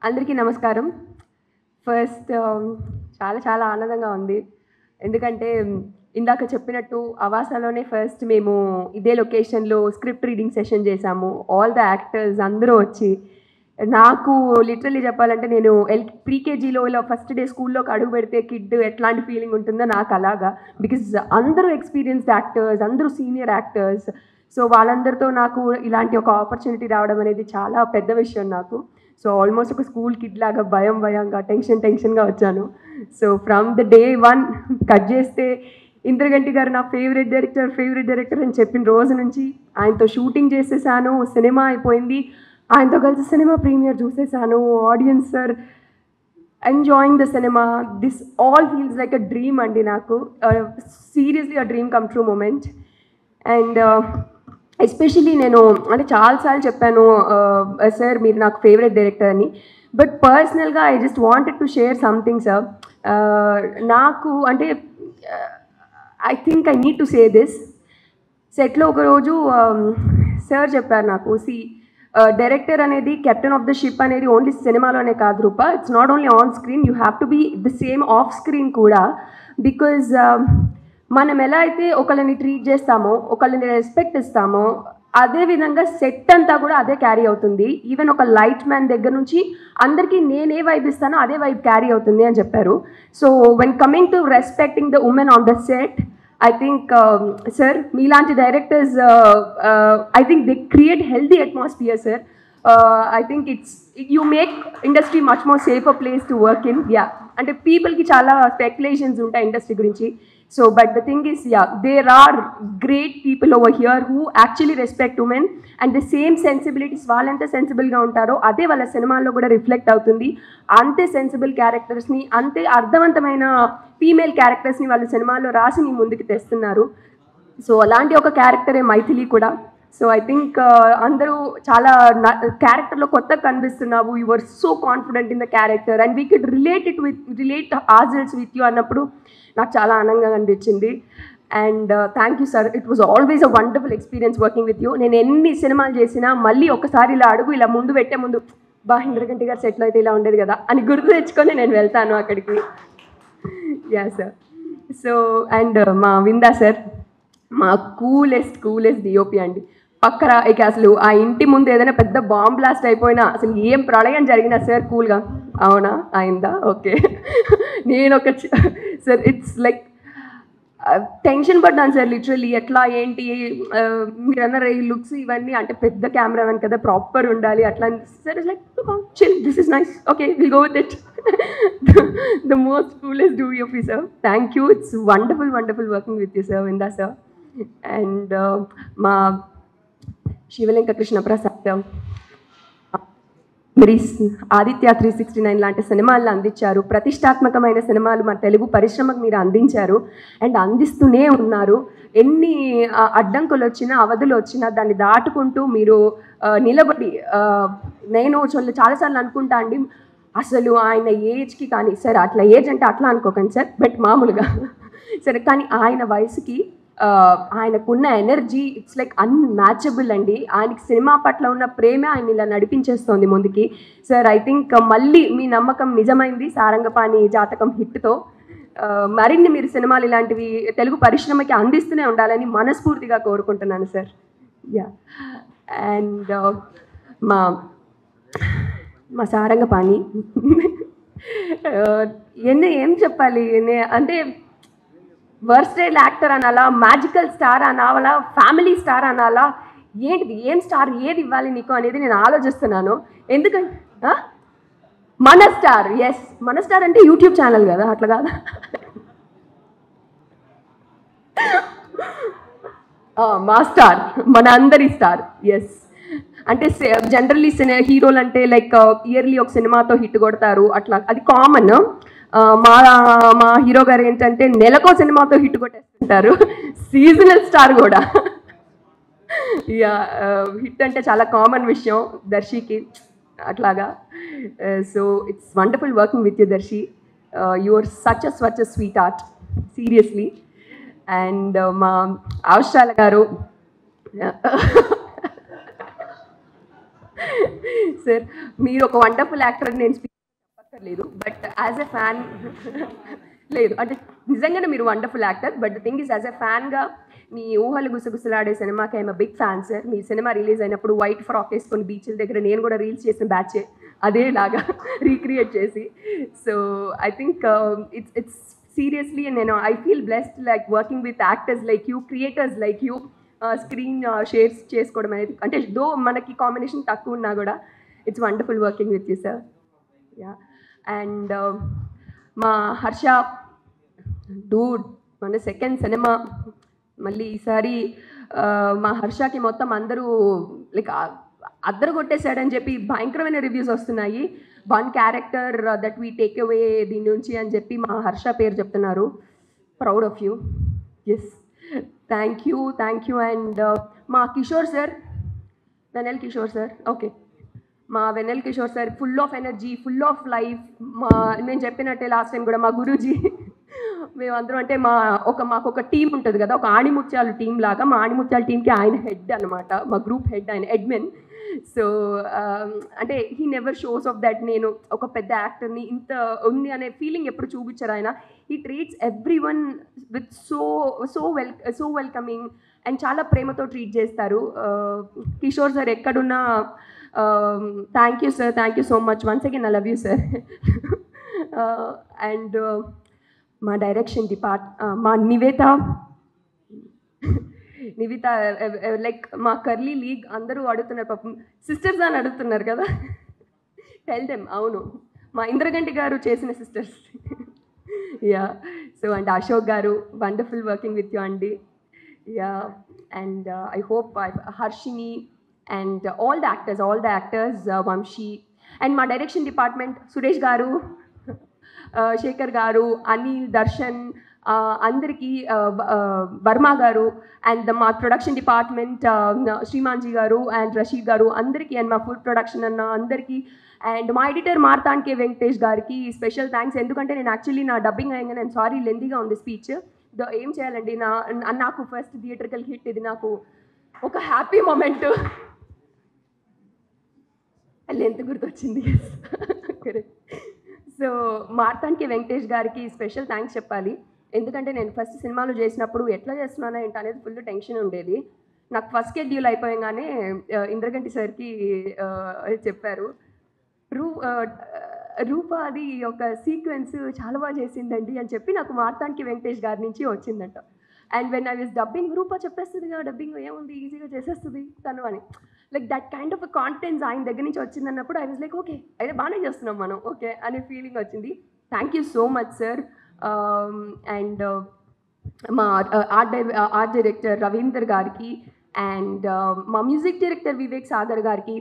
అందరికీ నమస్కారం. ఫస్ట్ చాలా చాలా ఆనందంగా ఉంది. ఎందుకంటే ఇందాక చెప్పినట్టు అవాసాలోనే ఫస్ట్ మేము ఇదే లొకేషన్‌లో స్క్రిప్ట్ రీడింగ్ సెషన్ చేశాము. ఆల్ ద యాక్టర్స్ అందరూ వచ్చి నాకు లిటరల్లీ చెప్పాలంటే నేను ప్రీకేజీలో ఇలా ఫస్ట్ డే స్కూల్లోకి అడుగు పెడితే కిడ్ ఎట్లాంటి ఫీలింగ్ ఉంటుందో నాకు అలాగా. బికాజ్ అందరూ ఎక్స్‌పీరియన్స్డ్ యాక్టర్స్, అందరూ సీనియర్ యాక్టర్స్. సో వాళ్ళందరితో నాకు ఇలాంటి ఒక ఆపర్చునిటీ రావడం అనేది చాలా పెద్ద విషయం నాకు. సో ఆల్మోస్ట్ ఒక స్కూల్ కిడ్ లాగా భయంగా టెన్షన్‌గా వచ్చాను. So from the day 1 cut చేస్తే ఇంద్రగంటి గారు నా ఫేవరెట్ డైరెక్టర్ అని చెప్పిన రోజు నుంచి ఆయనతో షూటింగ్ చేసేసాను. సినిమా అయిపోయింది. ఆయనతో కలిసి సినిమా ప్రీమియర్ చూసేసాను. Audience sir enjoying the cinema. This all feels like a dream అండి నాకు. Seriously a dream come true moment. And especially నేను అంటే చాలాసార్లు చెప్పాను సార్ మీరు నాకు ఫేవరెట్ డైరెక్టర్ అని. బట్ పర్సనల్గా I just wanted to share something sir. నాకు అంటే I think I need to say this. సెట్లో ఒకరోజు సార్ చెప్పారు నాకు, డైరెక్టర్ అనేది కెప్టెన్ ఆఫ్ ద షిప్ అనేది ఓన్లీ సినిమాలోనే కాదు Rupa, it's not only on screen, you have to be the same off screen కూడా. బికాజ్ మనం ఎలా అయితే ఒకళ్ళని ట్రీట్ చేస్తామో, ఒకళ్ళని రెస్పెక్ట్ ఇస్తామో, అదేవిధంగా సెట్ అంతా కూడా అదే క్యారీ అవుతుంది. ఈవెన్ ఒక లైట్ మ్యాన్ దగ్గర నుంచి అందరికీ నేనే వైబ్ ఇస్తానో అదే వైబ్ క్యారీ అవుతుంది అని చెప్పారు. So when coming to respecting the women on the set, I think, sir, మీలాంటి directors I think they create healthy atmosphere, sir. I think you make industry much more safer place to work in. Yeah, అంటే పీపుల్కి చాలా speculations ఉంటాయి industry గురించి. So but the thing is, yeah, there are great people over here who actually respect women and the same sensibilities వాళ్ళెంత సెన్సిబుల్గా ఉంటారో అదే వాళ్ళ సినిమాల్లో కూడా రిఫ్లెక్ట్ అవుతుంది. అంతే సెన్సిబుల్ క్యారెక్టర్స్ని, అంతే అర్థవంతమైన ఫీమేల్ క్యారెక్టర్స్ని వాళ్ళ సినిమాల్లో రాసి మీ ముందుకు తెస్తున్నారు. సో అలాంటి ఒక క్యారెక్టరే మైథిలి కూడా. సో ఐ థింక్ అందరూ చాలా క్యారెక్టర్లో కొత్తగా కనిపిస్తున్నావు, you are so confident in the character and we could relate ourselves with you అన్నప్పుడు నాకు చాలా ఆనందంగా అనిపించింది. And thank you sir, it was always a wonderful experience working with you. నేను ఎన్ని సినిమాలు చేసినా మళ్ళీ ఒకసారి ఇలా అడుగు ఇలా ముందు పెట్టే ముందు ఇంద్రగంటి గారు సెట్లో అయితే ఇలా ఉండేది కదా అని గుర్తు తెచ్చుకొని నేను వెళ్తాను అక్కడికి. Yeah sir. సో అండ్ మా విందా సార్ మా కూలెస్ట్ డిఓపి అండి. పక్కన ఇక అసలు ఆ ఇంటి ముందు ఏదైనా పెద్ద బాంబ్ బ్లాస్ట్ అయిపోయినా అసలు ఏం ప్రళయం జరిగినా సార్ కూల్గా, అవునా అయిందా ఓకే. నేను ఒక సార్ ఇట్స్ లైక్ టెన్షన్ పడ్డాను సార్ లిటరల్లీ, ఎట్లా ఏంటి మీరు అన్నారు ఈ లుక్స్ ఇవన్నీ అంటే పెద్ద కెమెరామెన్ కదా ప్రాపర్ ఉండాలి అట్లా. Sir it's like chill, this is nice, okay will go with it. The most coolest DOP sir, thank you. It's wonderful working with you sir, Vinda sir. And మా శివలింక కృష్ణ ప్రసాద్ మరి ఆదిత్య 369 లాంటి సినిమాలను అందించారు. ప్రతిష్టాత్మకమైన సినిమాలు మన తెలుగు పరిశ్రమకు మీరు అందించారు అండ్ అందిస్తూనే ఉన్నారు. ఎన్ని అడ్డంకులు వచ్చినా అవధులు వచ్చినా దాన్ని దాటుకుంటూ మీరు నిలబడి, నేను చాలాసార్లు అనుకుంటా అండి అసలు ఆయన ఏజ్కి కానీ, సరే అట్లా ఏజ్ అంటే అట్లా అనుకోకండి సార్, బట్ మామూలుగా సరే, కానీ ఆయన వయసుకి ఆయనకున్న ఎనర్జీ ఇట్స్ లైక్ అన్మ్యాచబుల్ అండి. ఆయనకి సినిమా పట్ల ఉన్న ప్రేమే ఆయన ఇలా నడిపించేస్తోంది ముందుకి. సార్ ఐ థింక్ మళ్ళీ మీ నమ్మకం నిజమైంది సారంగపాణి జాతకం హిట్తో. మరిన్ని మీరు సినిమాలు ఇలాంటివి తెలుగు పరిశ్రమకి అందిస్తూనే ఉండాలని మనస్ఫూర్తిగా కోరుకుంటున్నాను సార్. యా. అండ్ మా సారంగపాణి ఏం చెప్పాలి అంటే వర్స్టైల్ యాక్టర్ అనాలా, మ్యాజికల్ స్టార్ అనాలా, ఫ్యామిలీ స్టార్ అనాలా, ఏంటిది ఏం స్టార్ ఏది ఇవ్వాలి నీకు అనేది నేను ఆలోచిస్తున్నాను. ఎందుకంటే మన స్టార్, ఎస్ మన స్టార్ అంటే యూట్యూబ్ ఛానల్ కదా, అట్లా కాదా. మా స్టార్, మన అందరి స్టార్, ఎస్. అంటే జనరల్లీ హీరోలు అంటే లైక్ ఇయర్లీ ఒక సినిమాతో హిట్ కొడతారు అట్లా, అది కామన్. మా హీరో గారు ఏంటంటే నెలకో సినిమాతో హిట్ కొట్టేస్తుంటారు, సీజనల్ స్టార్ కూడా. ఇక హిట్ అంటే చాలా కామన్ విషయం దర్శికి అట్లాగా. So it's wonderful working with you Darshi. You are such a sweetheart, seriously. And మా అవసరాల గారు సార్ మీరు ఒక వండర్ఫుల్ యాక్టర్ అని నేను చెప్పక్కర్లేదు, బట్ యాజ్ ఎ ఫ్యాన్ లేదు అంటే నిజంగానే మీరు wonderful actor, but the thing is as a ఫ్యాన్గా మీ ఊహలు గుసగుసలాడే సినిమాకి ఐఎమ్ బిగ్ ఫ్యాన్ సార్. మీ సినిమా రిలీజ్ అయినప్పుడు వైట్ ఫ్రాక్ వేసుకొని బీచ్ల దగ్గర నేను కూడా రీల్స్ చేసిన బ్యాచే అదేలాగా రీక్రియేట్ చేసి. So I think it's seriously నేను I feel blessed like working with actors like you, creators like you. Screen shares చేసుకోవడం అనేది అంటే దో మనకి కాంబినేషన్ తక్కువ ఉన్నా కూడా it's wonderful working with you sir. Yeah and మా హర్ష డూడ్ మన సెకండ్ సినిమా మళ్ళీ ఈసారి మా హర్షకి మొత్తం అందరూ లైక్ అద్దరు కొట్టేశాడని చెప్పి భయంకరమైన రివ్యూస్ వస్తున్నాయి. One character that we take away దీని నుంచి అని చెప్పి మా హర్ష పేరు చెప్తున్నారు. Proud of you. Yes thank you. And మా Kishore sir, Vennela Kishore sir, okay మా Vennela Kishore sir full of energy, full of life. నేను చెప్పినట్టే లాస్ట్ టైం కూడా మా గురూజీ మేమందరం అంటే మాకు ఒక టీం ఉంటుంది కదా, ఒక ఆణిముత్యాల టీం లాగా. మా ఆణిముత్యాల టీంకి ఆయన హెడ్ అనమాట, మా గ్రూప్ హెడ్ ఆయన అడ్మిన్. సో అంటే he never shows of that నేను ఒక పెద్ద యాక్టర్ని ఇంత ఉంది అనే ఫీలింగ్ ఎప్పుడు చూపించారు ఆయన. He treats every one with so welcoming and చాలా ప్రేమతో ట్రీట్ చేస్తారు. కిషోర్ సార్ ఎక్కడున్నా thank you sir, thank you so much once again, I love you sir. And మా డైరెక్షన్ మా నివేత లైక్ మా కర్లీ లీగ్ అందరూ అడుగుతున్నారు పాపం, సిస్టర్స్ అని అడుగుతున్నారు కదా, టెల్ దెమ్. అవును మా ఇంద్రగంటి గారు చేసిన sisters. Yeah so and Ashok గారు వండర్ఫుల్ వర్కింగ్ విత్ యూ అండి. Yeah and I hope Harshini and all the actors Vamsi and మా డైరెక్షన్ డిపార్ట్మెంట్ సురేష్ గారు, శేఖర్ గారు, అనిల్, దర్శన్, అందరికీ, వర్మ గారు అండ్ మా ప్రొడక్షన్ డిపార్ట్మెంట్ శ్రీమాన్జీ గారు అండ్ రషీద్ గారు అందరికీ, అండ్ మా ఫుడ్ ప్రొడక్షన్ అన్న అందరికీ, అండ్ మా ఎడిటర్ మార్తాండ్కే వెంకటేష్ గారికి స్పెషల్ థ్యాంక్స్. ఎందుకంటే నేను యాక్చువల్లీ నా డబ్బింగ్ అయ్యాక నేను సారీ లెందీగా ఉంది స్పీచ్, ఏం చేయాలండి నాకు ఫస్ట్ థియేటర్కల్ హిట్, ఇది నాకు ఒక హ్యాపీ మూమెంట్. లెంత్ గుర్తొచ్చింది. సో మార్తాండ్కే వెంకటేష్ గారికి స్పెషల్ థ్యాంక్స్ చెప్పాలి. ఎందుకంటే నేను ఫస్ట్ సినిమాలో చేసినప్పుడు ఎట్లా చేస్తున్నానా ఏంటి అనేది ఫుల్ టెన్షన్ ఉండేది. నాకు ఫస్ట్ షెడ్యూల్ అయిపోయాగానే ఇంద్రగంటి సార్కి చెప్పారు, రూప అది ఒక సీక్వెన్స్ చాలా బాగా చేసిందండి అని చెప్పి నాకు మార్తాండ్కే వెంకటేష్ గారి నుంచి వచ్చిందంట. And when I was dubbing, Rupa చెప్పేస్తుంది కదా డబ్బింగ్ ఏముంది ఈజీగా చేసేస్తుంది తను అని, like that kind of confidence ఆయన దగ్గర నుంచి వచ్చిందన్నప్పుడు ఐ వాజ్ లైక్ ఓకే అయితే బాగానే చేస్తున్నాం మనం ఓకే అనే ఫీలింగ్ వచ్చింది. Thank you so much sir. And మా ఆర్ట్ డైరెక్టర్ రవీందర్ గారికి అండ్ మా మ్యూజిక్ డైరెక్టర్ వివేక్ సాగర్ గారికి.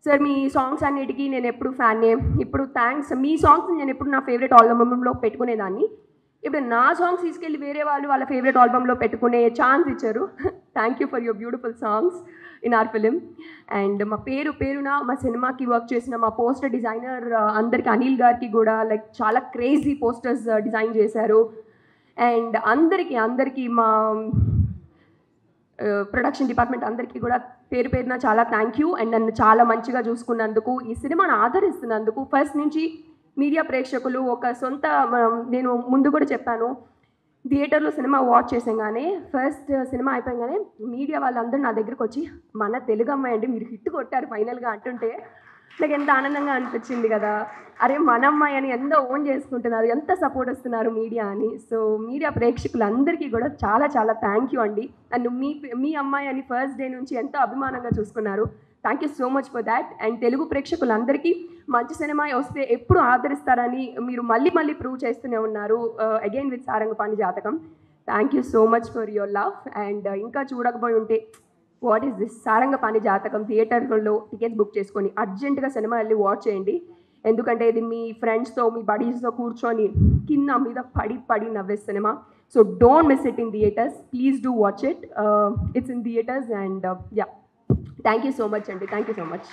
సార్ మీ సాంగ్స్ అన్నిటికీ నేను ఎప్పుడు ఫ్యాన్నే. ఇప్పుడు థ్యాంక్స్, మీ సాంగ్స్ నేను ఎప్పుడు నా ఫేవరెట్ ఆల్బమ్లో పెట్టుకునేదాన్ని. ఇప్పుడు నా సాంగ్స్ తీసుకెళ్ళి వేరే వాళ్ళు వాళ్ళ ఫేవరెట్ ఆల్బమ్లో పెట్టుకునే ఛాన్స్ ఇచ్చారు. Thank you for your beautiful songs in our film. And మా పేరున మా సినిమాకి వర్క్ చేసిన మా పోస్టర్ డిజైనర్ అందరికి, అనిల్ గారికి కూడా లైక్ చాలా క్రేజీ పోస్టర్స్ డిజైన్ చేశారు. అండ్ అందరికీ మా ప్రొడక్షన్ డిపార్ట్మెంట్ అందరికీ కూడా పేరున చాలా థ్యాంక్ యూ. అండ్ నన్ను చాలా మంచిగా చూసుకున్నందుకు, ఈ సినిమాను ఆదరిస్తున్నందుకు. ఫస్ట్ నుంచి మీడియా ప్రేక్షకులు ఒక సొంత, నేను ముందు కూడా చెప్పాను, థియేటర్లో సినిమా వాచ్ చేసాగానే ఫస్ట్ సినిమా అయిపోయాగానే మీడియా వాళ్ళందరూ నా దగ్గరకు వచ్చి మన తెలుగు అమ్మాయి అండి మీరు హిట్ కొట్టారు ఫైనల్గా అంటుంటే నాకు ఎంత ఆనందంగా అనిపించింది కదా, అరే మన అమ్మాయి అని ఎంత ఓన్ చేసుకుంటున్నారు, ఎంత సపోర్ట్ వస్తున్నారు మీడియా అని. సో మీడియా ప్రేక్షకులందరికీ కూడా చాలా చాలా థ్యాంక్ యూ అండి. నన్ను మీ అమ్మాయి అని ఫస్ట్ డే నుంచి ఎంతో అభిమానంగా చూసుకున్నారు. Thank you so much for that. And Telugu ప్రేక్షకులందరికీ మంచి సినిమా వస్తే ఎప్పుడు ఆదరిస్తారని మీరు మళ్ళీ ప్రూవ్ చేస్తూనే ఉన్నారు. అగైన్ విత్ సారంగపాణి జాతకం. Thank you so much for your love. And ఇంకా చూడకపోయి ఉంటే వాట్ ఈస్ దిస్ సారంగపాణి జాతకం థియేటర్లో టికెట్స్ బుక్ చేసుకొని అర్జెంటుగా సినిమా వెళ్ళి వాచ్ చేయండి. ఎందుకంటే ఇది మీ ఫ్రెండ్స్తో మీ బడీస్తో కూర్చొని కింద మీద పడి నవ్వే cinema. So don't miss it in theatres. Please do watch it. It's in theatres. And yeah thank you so much అండి. Thank you so much.